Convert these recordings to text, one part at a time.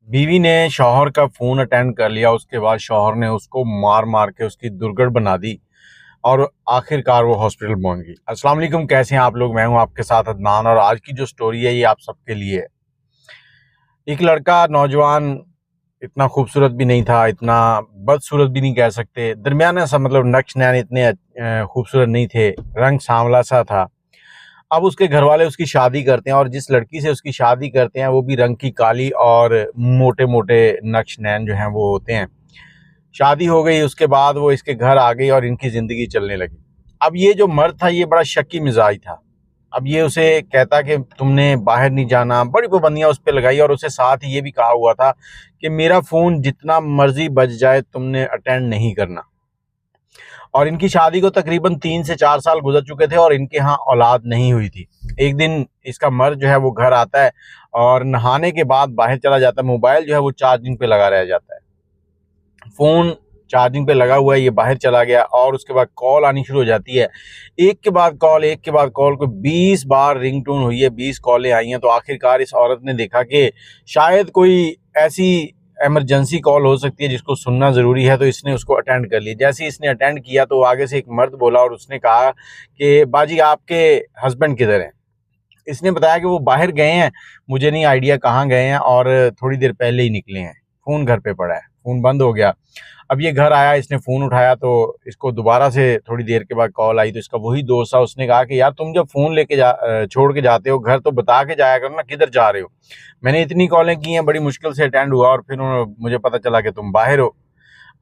बीवी ने शौहर का फ़ोन अटेंड कर लिया। उसके बाद शौहर ने उसको मार मार के उसकी दुर्घट बना दी और आखिरकार वो हॉस्पिटल पहुंच गई। अस्सलाम वालेकुम, कैसे हैं आप लोग? मैं हूं आपके साथ अदनान और आज की जो स्टोरी है ये आप सबके लिए है। एक लड़का नौजवान, इतना खूबसूरत भी नहीं था, इतना बदसूरत भी नहीं कह सकते, दरमियाना सा, मतलब नक्श नैन इतने खूबसूरत नहीं थे, रंग सांवला सा था। अब उसके घर वाले उसकी शादी करते हैं और जिस लड़की से उसकी शादी करते हैं वो भी रंग की काली और मोटे मोटे नक्श नैन जो हैं वो होते हैं। शादी हो गई, उसके बाद वो इसके घर आ गई और इनकी ज़िंदगी चलने लगी। अब ये जो मर्द था ये बड़ा शक्की मिजाज था। अब ये उसे कहता कि तुमने बाहर नहीं जाना, बड़ी पाबंदियां उस पर लगाई और उसे साथ ही ये भी कहा हुआ था कि मेरा फ़ोन जितना मर्जी बज जाए तुमने अटेंड नहीं करना। और इनकी शादी को तकरीबन 3 से 4 साल गुजर चुके थे और इनके यहाँ औलाद नहीं हुई थी। एक दिन इसका मर्द जो है वो घर आता है और नहाने के बाद बाहर चला जाता है। मोबाइल जो है वो चार्जिंग पे लगा रह जाता है, फ़ोन चार्जिंग पे लगा हुआ है, ये बाहर चला गया और उसके बाद कॉल आनी शुरू हो जाती है। एक के बाद कॉल, एक के बाद कॉल, को 20 बार रिंगटोन हुई है, 20 कॉलें आई हैं। तो आखिरकार इस औरत ने देखा कि शायद कोई ऐसी इमरजेंसी कॉल हो सकती है जिसको सुनना ज़रूरी है, तो इसने उसको अटेंड कर लिया। जैसे ही इसने अटेंड किया तो आगे से एक मर्द बोला और उसने कहा कि बाजी आपके हस्बैंड किधर हैं? इसने बताया कि वो बाहर गए हैं, मुझे नहीं आइडिया कहाँ गए हैं और थोड़ी देर पहले ही निकले हैं, फ़ोन घर पे पड़ा है। फ़ोन बंद हो गया। अब ये घर आया, इसने फ़ोन उठाया तो इसको दोबारा से थोड़ी देर के बाद कॉल आई। तो इसका वही दोस्त था, उसने कहा कि यार तुम जब फ़ोन लेके छोड़ के जाते हो घर तो बता के जाया करो ना, किधर जा रहे हो? मैंने इतनी कॉलें की हैं, बड़ी मुश्किल से अटेंड हुआ और फिर मुझे पता चला कि तुम बाहर हो।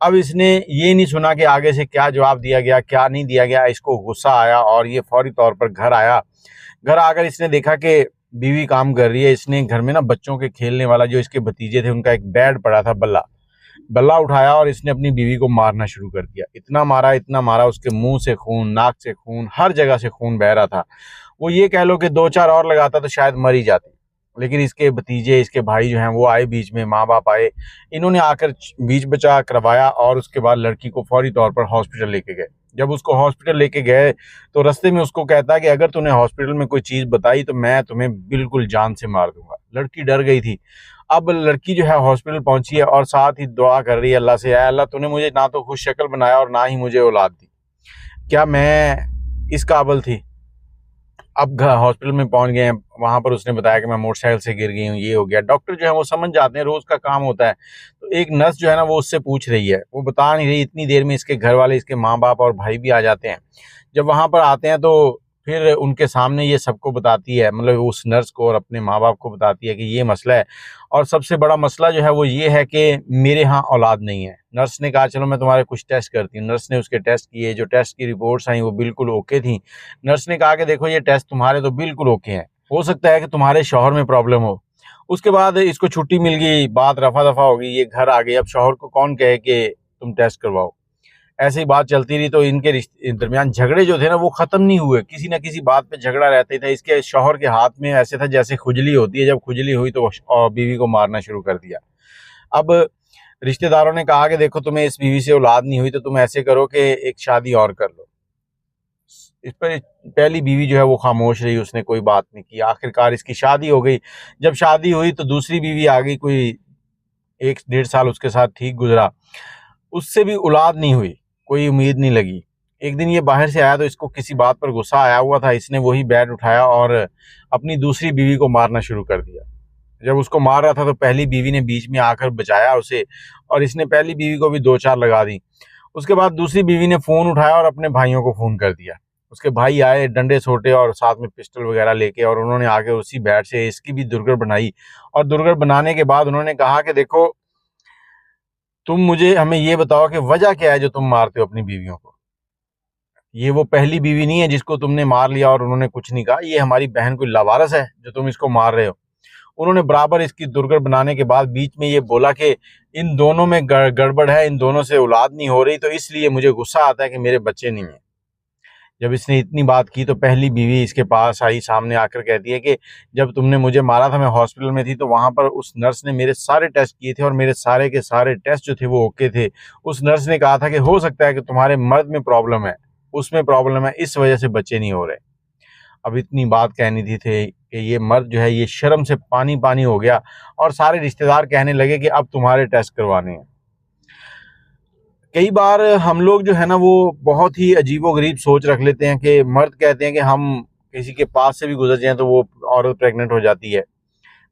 अब इसने ये नहीं सुना कि आगे से क्या जवाब दिया गया, क्या नहीं दिया गया। इसको गुस्सा आया और ये फौरी तौर पर घर आया। घर आकर इसने देखा कि बीवी काम कर रही है। इसने घर में ना बच्चों के खेलने वाला, जो इसके भतीजे थे, उनका एक बैट पड़ा था, बल्ला बल्ला उठाया और इसने अपनी बीवी को मारना शुरू कर दिया। इतना मारा, उसके मुंह से खून, नाक से खून, हर जगह से खून बह रहा था। वो ये कह लो कि 2-4 और लगाता तो शायद मर ही जाती। लेकिन इसके भतीजे, इसके भाई जो हैं वो आए बीच में, माँ बाप आए, इन्होंने आकर बीच बचा करवाया और उसके बाद लड़की को फौरी तौर पर हॉस्पिटल लेके गए। जब उसको हॉस्पिटल लेके गए तो रास्ते में उसको कहता है कि अगर तूने हॉस्पिटल में कोई चीज़ बताई तो मैं तुम्हें बिल्कुल जान से मार दूंगा। लड़की डर गई थी। अब लड़की जो है हॉस्पिटल पहुंची है और साथ ही दुआ कर रही है अल्लाह से, या अल्लाह तूने मुझे ना तो खुश शक्ल बनाया और ना ही मुझे औलाद दी, क्या मैं इस काबिल थी? अब हॉस्पिटल में पहुंच गए हैं, वहां पर उसने बताया कि मैं मोटरसाइकिल से गिर गई हूँ, ये हो गया। डॉक्टर जो है वो समझ जाते हैं, रोज का काम होता है। तो एक नर्स जो है ना वो उससे पूछ रही है, वो बता नहीं रही। इतनी देर में इसके घर वाले, इसके माँ बाप और भाई भी आ जाते हैं। जब वहां पर आते हैं तो फिर उनके सामने ये सबको बताती है, मतलब उस नर्स को और अपने माँ बाप को बताती है कि ये मसला है और सबसे बड़ा मसला जो है वो ये है कि मेरे यहाँ औलाद नहीं है। नर्स ने कहा चलो मैं तुम्हारे कुछ टेस्ट करती हूँ। नर्स ने उसके टेस्ट किए, जो टेस्ट की रिपोर्ट्स आई वो बिल्कुल ओके थी। नर्स ने कहा कि देखो ये टेस्ट तुम्हारे तो बिल्कुल ओके हैं, हो सकता है कि तुम्हारे शौहर में प्रॉब्लम हो। उसके बाद इसको छुट्टी मिल गई, बात रफा दफा हो गई, ये घर आ गई। अब शौहर को कौन कहे कि तुम टेस्ट करवाओ? ऐसे ही बात चलती रही। तो इनके दरमियान झगड़े जो थे ना वो खत्म नहीं हुए, किसी ना किसी बात पे झगड़ा रहता ही था। इसके शौहर के हाथ में ऐसे था जैसे खुजली होती है, जब खुजली हुई तो बीवी को मारना शुरू कर दिया। अब रिश्तेदारों ने कहा कि देखो तुम्हें इस बीवी से औलाद नहीं हुई तो तुम ऐसे करो कि एक शादी और कर लो। इस पर पहली बीवी जो है वो खामोश रही, उसने कोई बात नहीं की। आखिरकार इसकी शादी हो गई। जब शादी हुई तो दूसरी बीवी आ गई, कोई 1-1.5 साल उसके साथ ठीक गुजरा, उससे भी औलाद नहीं हुई, कोई उम्मीद नहीं लगी। एक दिन ये बाहर से आया तो इसको किसी बात पर गुस्सा आया हुआ था। इसने वही बैट उठाया और अपनी दूसरी बीवी को मारना शुरू कर दिया। जब उसको मार रहा था तो पहली बीवी ने बीच में आकर बचाया उसे और इसने पहली बीवी को भी 2-4 लगा दी। उसके बाद दूसरी बीवी ने फ़ोन उठाया और अपने भाइयों को फ़ोन कर दिया। उसके भाई आए डंडे सोटे और साथ में पिस्टल वगैरह लेके, और उन्होंने आके उसी बैट से इसकी भी दुर्गत बनाई। और दुर्गत बनाने के बाद उन्होंने कहा कि देखो तुम मुझे हमें ये बताओ कि वजह क्या है जो तुम मारते हो अपनी बीवियों को? ये वो पहली बीवी नहीं है जिसको तुमने मार लिया और उन्होंने कुछ नहीं कहा, ये हमारी बहन कोई लावारिस है जो तुम इसको मार रहे हो? उन्होंने बराबर इसकी दुर्गत बनाने के बाद बीच में ये बोला कि इन दोनों में गड़बड़ है, इन दोनों से औलाद नहीं हो रही, तो इसलिए मुझे गुस्सा आता है कि मेरे बच्चे नहीं हैं। जब इसने इतनी बात की तो पहली बीवी इसके पास आई, सामने आकर कहती है कि जब तुमने मुझे मारा था मैं हॉस्पिटल में थी तो वहाँ पर उस नर्स ने मेरे सारे टेस्ट किए थे और मेरे सारे के सारे टेस्ट जो थे वो ओके थे। उस नर्स ने कहा था कि हो सकता है कि तुम्हारे मर्द में प्रॉब्लम है, उसमें प्रॉब्लम है, इस वजह से बच्चे नहीं हो रहे। अब इतनी बात कहनी थी कि ये मर्द जो है ये शर्म से पानी पानी हो गया और सारे रिश्तेदार कहने लगे कि अब तुम्हारे टेस्ट करवाने हैं। कई बार हम लोग जो है ना वो बहुत ही अजीबोगरीब सोच रख लेते हैं कि मर्द कहते हैं कि हम किसी के पास से भी गुजर जाएं तो वो औरत प्रेग्नेंट हो जाती है।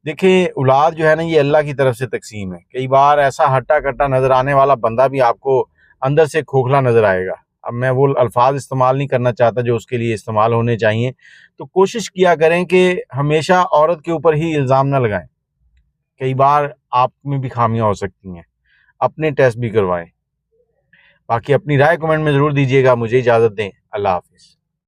देखिए, औलाद जो है ना ये अल्लाह की तरफ से तकसीम है। कई बार ऐसा हट्टा कट्टा नज़र आने वाला बंदा भी आपको अंदर से खोखला नज़र आएगा। अब मैं वो अल्फाज इस्तेमाल नहीं करना चाहता जो उसके लिए इस्तेमाल होने चाहिए। तो कोशिश किया करें कि हमेशा औरत के ऊपर ही इल्ज़ाम ना लगाएं। कई बार आप में भी खामियां हो सकती हैं। अपने टेस्ट भी करवाएं। बाकी अपनी राय कमेंट में ज़रूर दीजिएगा। मुझे इजाज़त दें। अल्लाह हाफ़िज़।